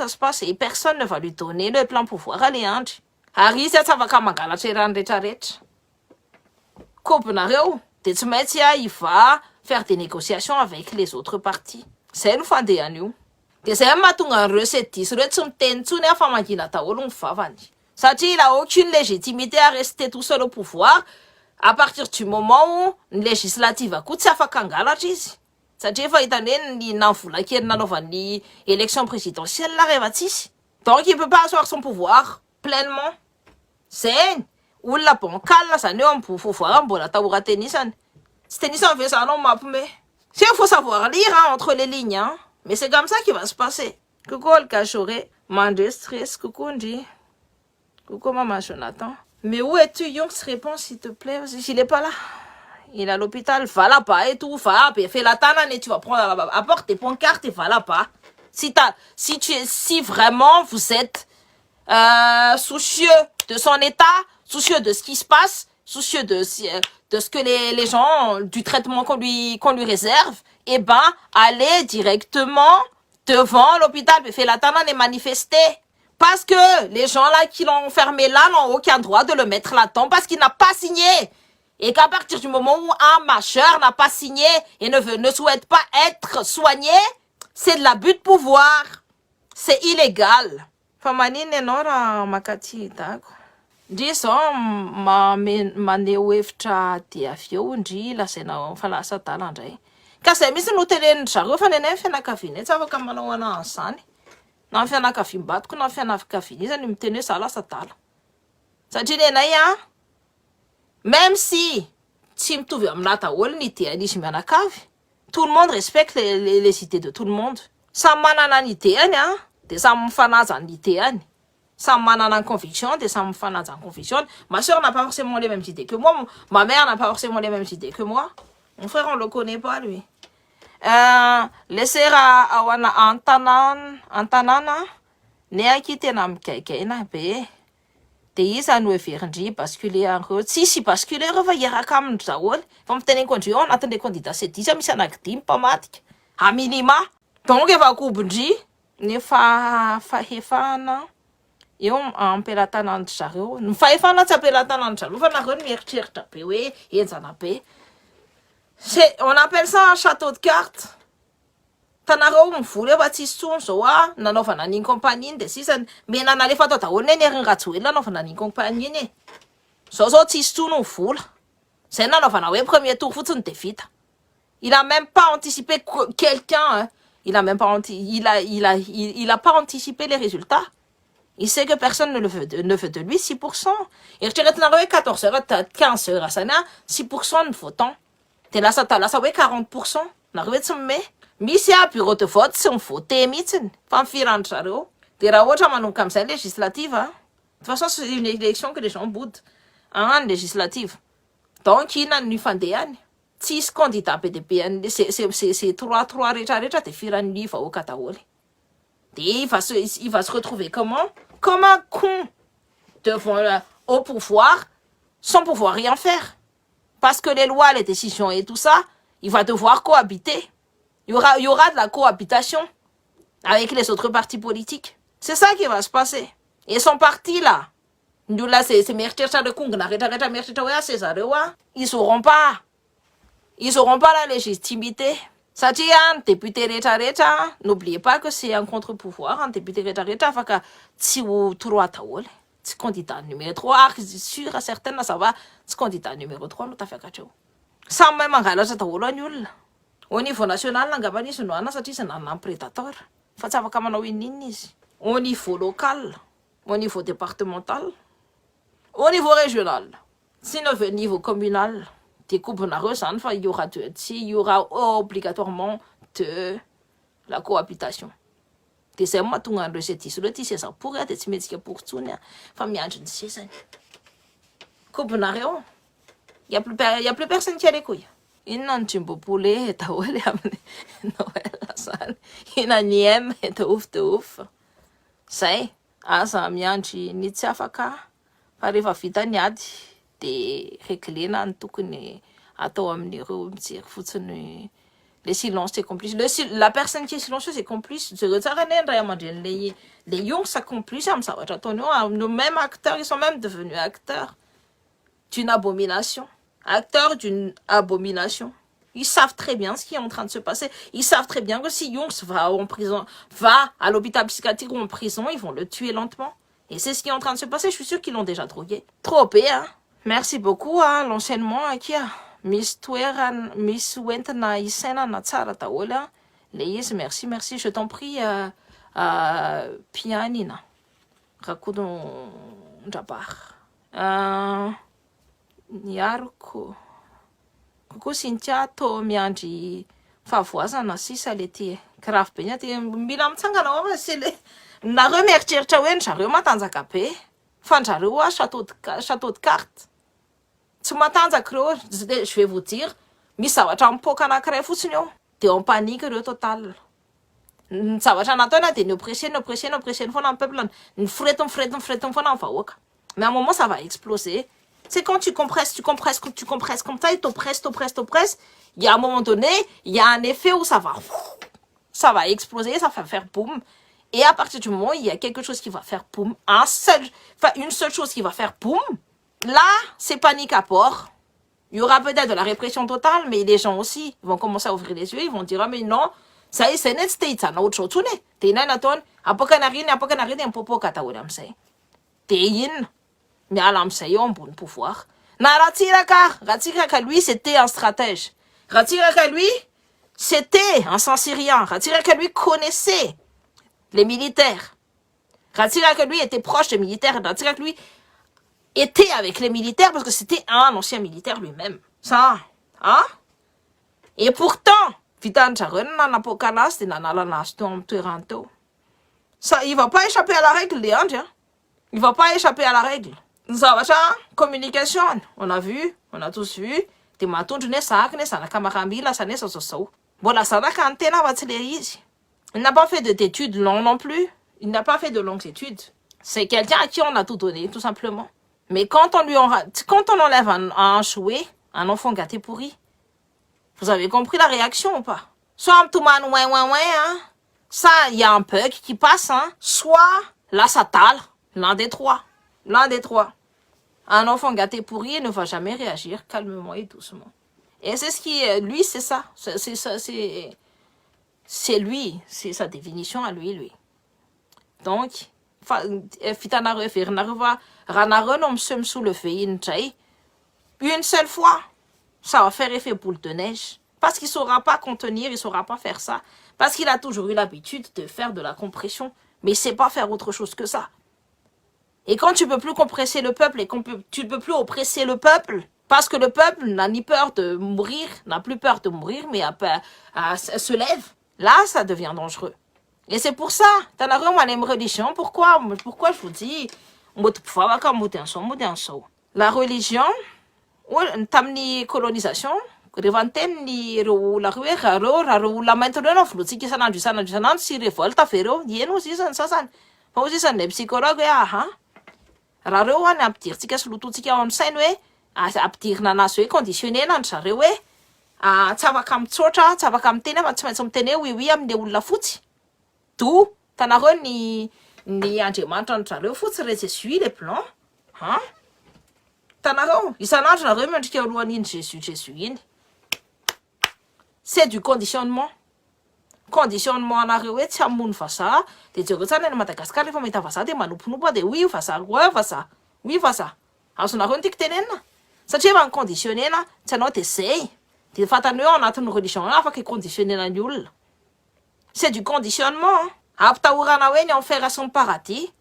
se passe et personne ne va lui donner le plein pouvoir à Léandre ary izy tsy afaka mangalatra irany rehetrarehetra kobinareo de tsy maintsy il va faire des négociations avec les autres partis zay no fandehany io de zay mahatonga an'ireo sedisy ireo tsy miteny tsony fa mangina daholo ny vavany satria il a aucune légitimité à rester tout seul au pouvoir à partir du moment où ny législative koa tsy afaka angalatra izy satria efa hitany hoe ny namvola kely nanaovan'ny élection présidentielle la rehefa tsisy donc il peut pas asseoir son pouvoir pleinement zay olona bancal zany eo amin'ny pouvoir mbola tahoratenisany tsy tenisany vezanao mampime c'est il faut savoir lire entre les lignes mais c'est comme ça qui va se passer. Coucou le cachoré mandre stress coucou ndri coucou maman Jonathan mais où es-tu Yonks réponds s'il te plaît il est pas là il est à l'hôpital va là-bas et tout va fais la tanane et tu vas prendre là-bas apporte tes pancartes et va là-bas si vraiment vous êtes soucieux de son état, soucieux de ce qui se passe, soucieux de ce que les gens, du traitement qu'on lui réserve, eh ben, allez directement devant l'hôpital, fait la tanane et manifester. Parce que les gens là qui l'ont fermé là n'ont aucun droit de le mettre là-dedans parce qu'il n'a pas signé. Et qu'à partir du moment où un majeur n'a pas signé et ne souhaite pas être soigné, c'est de l'abus de pouvoir. C'est illégal. Famanine enora makati dako. Ndry zao maneho hevitra dia aveo ndry lasaina fa lasa dala ndray. Ka zay misy no tenen'ny zareo fa nenay fianakaviana tsy afaka manao an'izany. Na fianakaviam-batoko na fianakaviana izany miteny hoe za lasa dala. Satria nenay même si tsy mitovy amina daholo ny idéanisme mianakavy, tout le monde respecte les idées de tout le monde. Samy manana ny idéany de samy mifanaja ny idéany. Samy manana une conviction, de ça me fait une conviction. Ma soeur n'a pas forcément les mêmes idées que moi. Ma mère n'a pas forcément les mêmes idées que moi. Mon frère, on le connaît pas, lui. Laisser à Antanana, ne quitter na mkaikaina be. De isa no everindri basculer en route. Si basculer va yeraka am zaol. Fa miteny kondri on atende candidat c'est déjà misy anakidimy pamatika. A minima. Donc eva kobindri nefa fahefana eo ampelantanandry zareo faefana tsy ampelantanandry zareo fa nareo mieritreritra be hoe enjana be. On appelle ça un château de cartes. Tanareo mivory fa tsisy tsony zao nanaovana an'iny compagnie de sisa menana lefa atao daholo ny erin Rajoelina nanaovana an'iny compagnie iny zao tsisy tsony mivola zay nanaovana hoe premier tour fotsiny de vita. Il a même pas anticipé quelqu'un, hein. Il a même pas il a pas anticipé les résultats. Il sait que personne ne veut de lui 6%. Et je dirais que 14 heures, 15 heures, ça n'a 6% de votants. T'es là, ça 40%. N'arrive de me. Misy a bureau de vote, c'est un voté, mitsiny. Fa mifiran'ny zareo. De raha ohatra manomboka comme ça législative, hein. De toute façon, c'est une élection que les gens boudent. Hein, législative. Donc, il y a une fandehany. Tsisy candidat PDP, c'est 3 rehetra de firan'ny vahoaka daholo. Et il va se retrouver comment? Comme un con devant au pouvoir, sans pouvoir rien faire. Parce que les lois, les décisions et tout ça, il va devoir cohabiter. Il y aura de la cohabitation avec les autres partis politiques. C'est ça qui va se passer. Et son parti là, nous là c'est ils auront pas la légitimité. Ça dit un député reta, n'oubliez pas que c'est un contre-pouvoir, un député reta, faka si ou 3 taol, c'est candidat numéro 3, sûr à certaines ça va, c'est candidat numéro 3 nous t'a fait cacho. Ça même en gala ça taol nul. Au niveau national, l'angabani se noie, ça dit c'est un prédateur. Fa ça va comme on ici. Au niveau local, au niveau départemental, au niveau régional, sinon au niveau communal. Il y aura obligatoirement de la cohabitation. C'est moi tout le c'est ça pourrait être métier pour tout famille c'est ça. Il y a plus personne qui a les couilles. Il n'en tient pas pour les Noël il n'a ni aime de ouf. C'est ça mianchi ni tsafaka arriva vita niady. De récliner en tout cas les silences c'est complice la personne qui est silencieuse c'est complice les young ça complice nos mêmes acteurs ils sont même devenus acteurs d'une abomination ils savent très bien ce qui est en train de se passer ils savent très bien que si Young va en prison va à l'hôpital psychiatrique ou en prison ils vont le tuer lentement et c'est ce qui est en train de se passer je suis sûre qu'ils l'ont déjà drogué trop hein. Merci beaucoup à l'enchaînement qui a Miss Wentana Isena Natsara Taola. Léis, merci, je t'en prie Pianina. Rakudon Jabar. Niarko. Kuku Cynthia to miandry favoisana sisa le ty grave be ty mila mitsangana ao c'est le nareo mieritreritra hoe zareo matanjaka be fandrareo château de cartes. Tsy matanjaka reo, je vais vous dire, misy zavatra mipoaka anankiray fotsiny eo, de en panique reo total. Ny zavatra nataony de ny oppression foana amin'ny peuple, ny foretiny foana amin'ny vahoaka. Mais à un moment ça va exploser. C'est quand tu compresses comme ça, et t'oppresses, il y a un moment donné, il y a un effet où ça va exploser, ça va faire boum. Et à partir du moment où il y a quelque chose qui va faire boum, une seule chose qui va faire boum, là, c'est panique à bord. Il y aura peut-être de la répression totale, mais les gens aussi vont commencer à ouvrir les yeux, ils vont dire, ah, mais non, ça y est, c'est net state, ça n'a autre chose. T'es nan aton, apokanarine, un popo kataoulam say. T'es in, mais à l'amsay, on bon pouvoir. Na Ratiraka, lui, c'était un stratège. Ratiraka, lui, c'était un Saint-Syrien. Ratiraka, lui, connaissait les militaires. Ratiraka, lui, était proche des militaires. Ratiraka, lui, était avec les militaires parce que c'était un ancien militaire lui-même. Ça, hein? Et pourtant, ça, il va pas échapper à la règle, les Indiens. Il va pas échapper à la règle. Ça va, communication. On a vu, on a tous vu. Il n'a pas fait d'études longues non plus. Il n'a pas fait de longues études. C'est quelqu'un à qui on a tout donné, tout simplement. Mais quand on enlève un chouet, un enfant gâté pourri, vous avez compris la réaction ou pas? Soit un tout man, ouais, hein. Ça, il y a un bug qui passe, hein. Soit, là, ça tale. L'un des trois. L'un des trois. Un enfant gâté pourri ne va jamais réagir calmement et doucement. Et c'est ce qui est... Lui, c'est ça. C'est lui. C'est sa définition à lui. Donc, une seule fois, ça va faire effet boule de neige. Parce qu'il ne saura pas contenir, il ne saura pas faire ça. Parce qu'il a toujours eu l'habitude de faire de la compression. Mais il ne sait pas faire autre chose que ça. Et quand tu ne peux plus compresser le peuple et tu ne peux plus oppresser le peuple, parce que le peuple n'a ni peur de mourir, n'a plus peur de mourir, mais se lève, là, ça devient dangereux. Et c'est pour ça, dans la religion, pourquoi je vous dis, la religion, tamni colonisation, revanteni la rue raro la maintenant flutsi sana si révolte afero yeno season sasan fa season le psychologue aha raro an aptirtsika solototsika on sainy hoe aptirina anazy hoe conditionné na zareo hoe tsy afaka mitsotra tsy afaka miteny fa tsy maintsy miteny hoe oui amin'le olona fotsy to tanareo ny andriamanitra ny zareo fotsy re Jésus le plan ha tanareo isanandro nareo miendrika alohan'iny Jésus iny. C'est du conditionnement. Conditionnement anareo hoe tsy hamono vazaha de jereo tsara any Madagasikara rehefa mahita vazaha de manomponompo de oui vazaha oui vazaha azonareo ny tiako tenenina satria efa conditionné-na tsy anao de zay de fatany hoe anatin'ny religion afaka conditionné-na ny olona. C'est du conditionnement. Ampitahorana hoe ny enfer sy ny paradis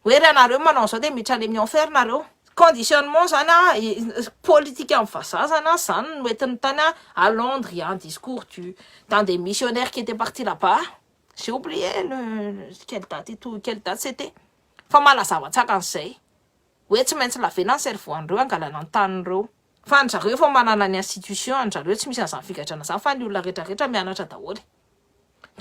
hoe re anareo manao zao de miditra any amin'ny enfer nareo. Conditionnement zany politique en vazaha zany no entiny tany à Londres, il y a un discours dans des missionnaires qui étaient partis là-bas. J'ai oublié quelle date c'était. Fa malazava tsaka an'izay. Hoe tsy maintsy lavena ny cerveau-andreo angalana ny tanin'ireo. Fa ny zareo efa manana ny institution, ny zareo tsy misy an'izany figadrana zany fa ny olona rehetrarehetra mianatra daholo.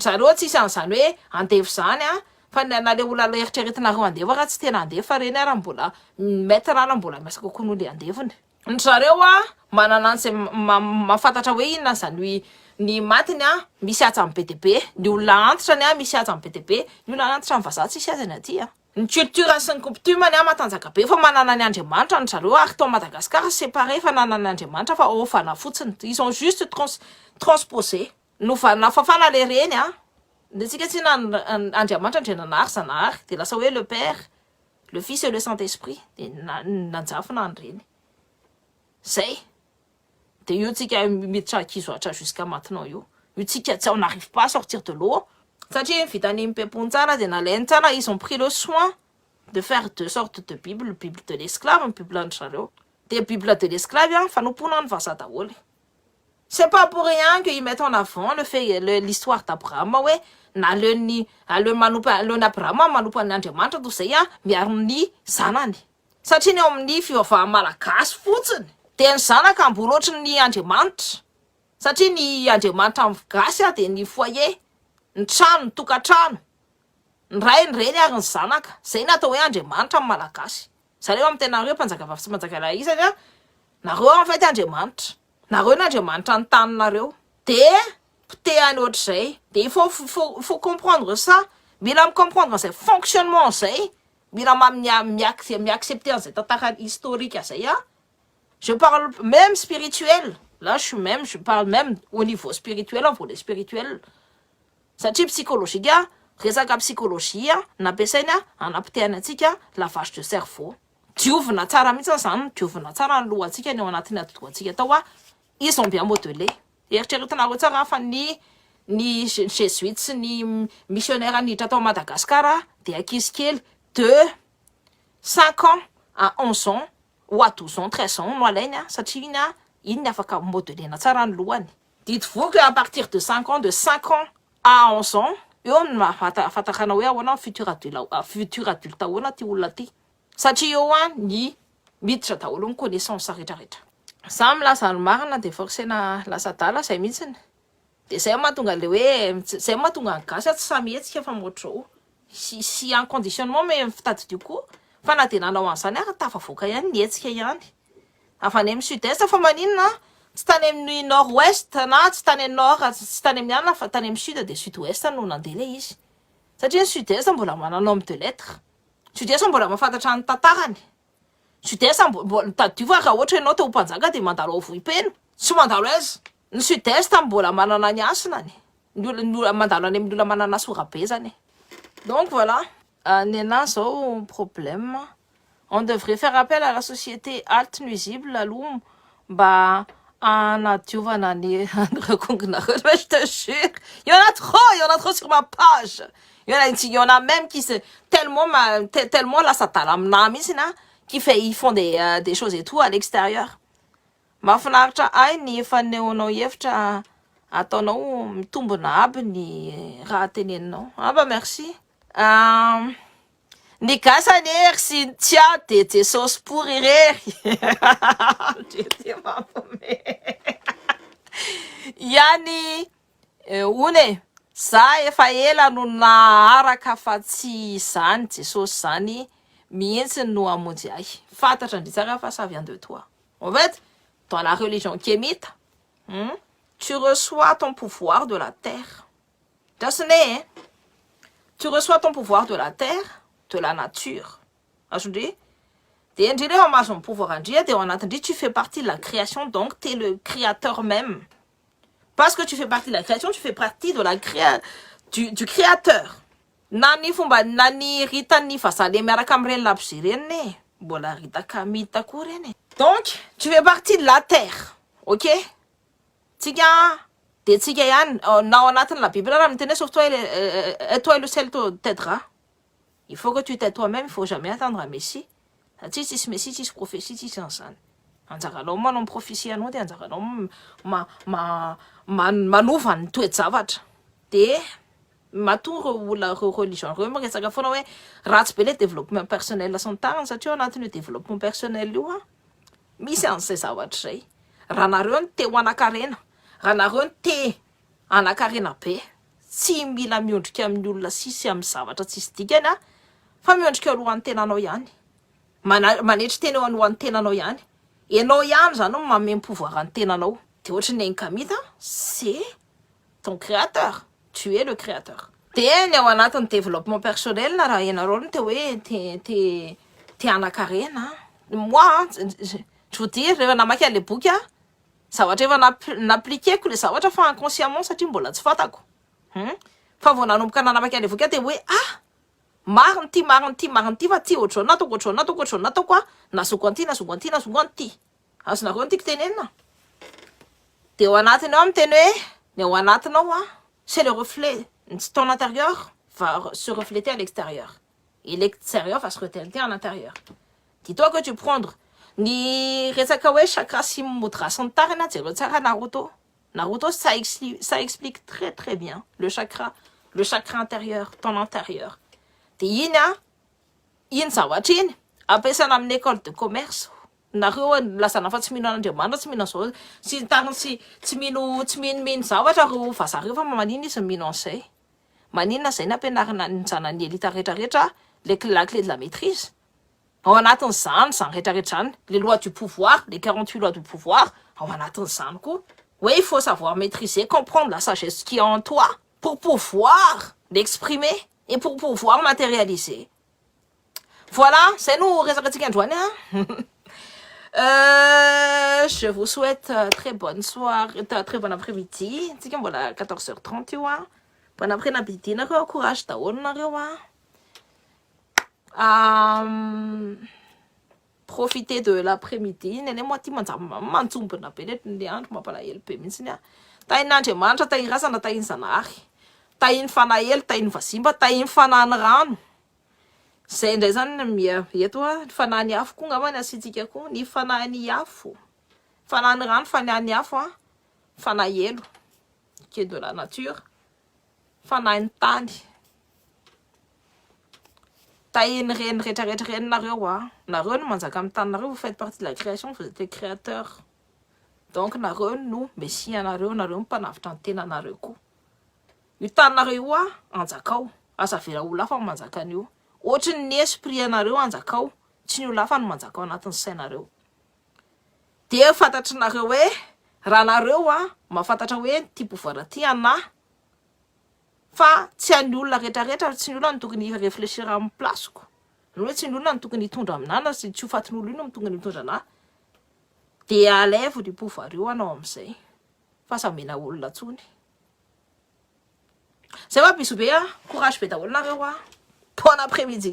Zareo tsisy an'izany hoe andefy zany fa na le olona eritreretinareo andefa raha tsy tena andefa reny raha mbola mety raha mbola miasaka kokoa le andefiny. Ny zareo manana an'izay mahafantatra hoe inona zany ny matiny misy atsa amin'ny BDB, ny olona antitra ny misy atsa amin'ny BDB, ny olona antitra amin'ny vazaha tsisy azany aty Ny culture sy ny coutume matanjaka be fa manana ny Andriamanitra ny zareo ary tao Madagascar séparé fa nanana ny Andriamanitra fa ofana fotsiny. Ils ont juste transposé. Novana fafana le reny Ndetsika tsy Andriamanitra ndrenanary zanahary de lasa hoe le Père, le Fils et le Saint-Esprit de nanjafina andreny. Zay. De io tsika miditra kizoatra jusqu'à maintenant io. Io tsika on n'arrive pas à sortir de l'eau. Satria vitany mipepony tsara de nalainy tsara, ils ont pris le soin de faire deux sortes de Bible, Bible de l'esclave, Bible andry zareo. De Bible de l'esclave fanompoana ny vazaha daholo. C'est pas pour rien qu'ils mettent en avant l'histoire d'Abraham, ouais. Aleny Abraham manompa ny Andriamanitra toy zay miaro ny zanany. Satria ny ao amin'ny fivavahana malagasy fotsiny de ny zanaka mbola ohatry ny Andriamanitra. Satria ny Andriamanitra amin'ny gasy de ny foyer, ny trano, ny tokantrano. Ny ray ny reny ary ny zanaka. Zay natao hoe Andriamanitra amin'ny malagasy. Zareo amin'ny tena nareo mpanjaka vavy sy mpanjaka lahy izany nareo en fait Andriamanitra. Nareo n'Andriamanitra ny taninareo. De potehany ohatr'izay. De il faut comprendre ça. Mila comprendre zay fonctionnement zay. Mila mi-accepter zay tantara historique zay Je parle même spirituel. Là je parle même au niveau spirituel, en volet spirituel. Satria psychologique resaka psychologie nampiasaina anapitehana antsika lavage de cerveau. Diovina tsara mihitsy zany, diovina tsara ny lohantsika ny ao anatin'ny atotoantsika tao ils ont bien modelé. Eritreretinareo tsara fa ny jésuites sy ny missionnaire niditra tao Madagascar de ankizy kely de 5 ans à 11 ans ou à 12 ans, 13 ans no alainy satria iny ny afaka modelena tsara ny lohany. Dites-vous que à partir de 5 ans à 11 ans, eo ny mahafatakana hoe ahoana futur adulte ahoana ty olona ty. Satria eo ny miditra daholo ny connaissance rehetrarehetra. Za milaza ny marina de forcena lasa dala zay mihitsiny. De zay mahatonga le hoe zay mahatonga ny gasy tsy samy hetsika fa moatr'ao. Si un conditionnement mais fitady du coup fa na de nanao an'izany tafavoaka ihany ny hetsika ihany. Avy any amin'ny sud-est fa maninona tsy tany amin'ny nord-ouest na tsy tany amin'ny nord, tsy tany amin'ny anna fa tany amin'ny sud de sud-ouest no nandeha le izy. Satria ny sud-est mbola manana homme de lettres. Sudesa mbola mahafantatra ny tantarany. Sudesa tadiova raha ohatra ianao teo mpanjaka dia mandalo ao vohipeno. Tsy mandalo aiza. Ny Sud-Est mbola manana ny asiny. Mandalo any amin'ny olona manana sorabe zany. Donc voilà, nena zao problème. On devrait faire appel à la société halte nuisible aloha mba anadiovana ny recongnareo. Je te jure, il y en a trop sur ma page. Il y en a même qui se tellement la satalamina mihitsy na ils font des choses et tout à l'extérieur. Mahafinaritra ay ny efa neonao hevitra ataonao mitombona aby ny raha teneninao. Ah bah merci. Ny gasany ery sy tia de sauce pourry rery. Yani une za efa ela no naharaka fa tsy zany Jesosy zany mihitsy no amonjy ahy. Fantatra ndry tsara fa ça vient de toi. En fait, dans la religion kémite, tu reçois ton pouvoir de la terre. Tu reçois ton pouvoir de la terre, de la nature. Tu fais partie de la création, donc tu es le créateur même. Parce que tu fais partie de la création, tu fais partie de la du créateur. Nani fomba nani ritani fasale miaraka amreny labsy reny mbola ritaka mita koa reny. Donc, tu fais partie de la terre. OK? Tsika de tsika ihany nao anatin'ny la Bible raha miteny sauf toi et le ciel t'aidera. Il faut que tu t'aides toi-même, il faut jamais attendre un messie. Satria tsisy messie, tsisy prophétie, tsisy an'izany. Anjaranao manao prophétie anao dia anjaranao manova ny toe-javatra. De matonga olona religion reo miresaka foana hoe ratsy be le développement personnel sy ny tariny satria anatin'io développement personnel io misy an'izay zavatra zay. Raha nareo ny te ho anakarena, raha nareo ny te anakarena be, tsy mila miondrika amin'ny olona sisy amin'ny zavatra tsisy dikany fa miondrika alohan'ny tenanao ihany. Manetry teny eo alohan'ny tenanao ihany. Ianao ihany zany no manome pouvoir an'ny tenanao. De ohatrin'ny kamita, c'est ton créateur. Tu es le créateur. De ny ao anatin'ny développement personnel na raha ianareo no te hoe te anakarena. Moi, je vous dis, rehefa namaky an'le boky zavatra efa n'appliqueko le zavatra fa inconsciemment satria mbola tsy fantako. Fa vao nanomboka namaky an'le boky de hoe mariny ty fa ty ohatrao natoko nasoko an'ty. Azonareo ny tiako tenenina. De ao anatiny ao miteny hoe ny ao anatinao c'est le reflet. Ton intérieur va se refléter à l'extérieur. Et l'extérieur va se refléter à l'intérieur. Dis-toi que tu prends ni resaka hoe chakra sy mudra sy ny tarina jereo tsara Naruto. Naruto, ça explique très très bien le chakra intérieur, ton intérieur. De iny zavatra iny ampiasaina amin'ny école de commerce. Nareo lasana fa tsy mino an'Andriamanitra, tsy mino an'izao sy tariny tsy mino zavatra reo vazareo fa manino izy mino an'izay. Maninona zay nampianarana ny zanany elita rehetrarehetra la clé de la maîtrise. Ao anatin'izany zany rehetrarehetra zany, les lois du pouvoir, les 48 lois du pouvoir, ao anatin'izany koa. Oui, il faut savoir maîtriser, comprendre la sagesse qui est en toi pour pouvoir l'exprimer et pour pouvoir matérialiser. Voilà, c'est nous, resakatsika androany. Je vous souhaite très bonne soirée, très bon après-midi. Tsika mbola 14h30 io Bon après-midi nareo, courage daholo nareo profitez de l'après-midi. Nene moi ty manjombona be le andro mampalahelo be mihitsy tahin'Andriamanitra, tahiny rasana, tahiny zanahary, tahiny fanahelo, tahiny vazimba, tahiny fanahiny rano. Zay indray zany eto fanahiny afo koa ngamba asitsika koa ny fanahiny afo. Fanahiny rano, fanahiny afo fanahelo qui est de la nature. Fanahiny tany. Tahiny reny rehetrarehetra reny nareo nareo no manjaka amin'ny taninareo, vous faites partie de la création, vous êtes les créateurs. Donc nareo no messia nareo mpanavitra ny tenanareo koa. Io taninareo io anjakao, asa vera olona hafa manjaka an'io. Ohatry ny esprit anareo anjakao, tsy ny olona hafa no manjakao anatin'ny sainareo. De fantatry nareo hoe raha nareo mahafantatra hoe ty pouvoir ty anahy. Fa tsy an'ny olona rehetrarehetra, tsy ny olona no tokony réfléchir amin'ny plasiko. hoe tsy ny olona no tokony hitondra aminah na sy tsy ho fatin'olo io no tokony mitondra anah de alay vao dipovario anao am'izay fa samena olona tsony zay hoa bisobe courage be daholo nareo bon après-midi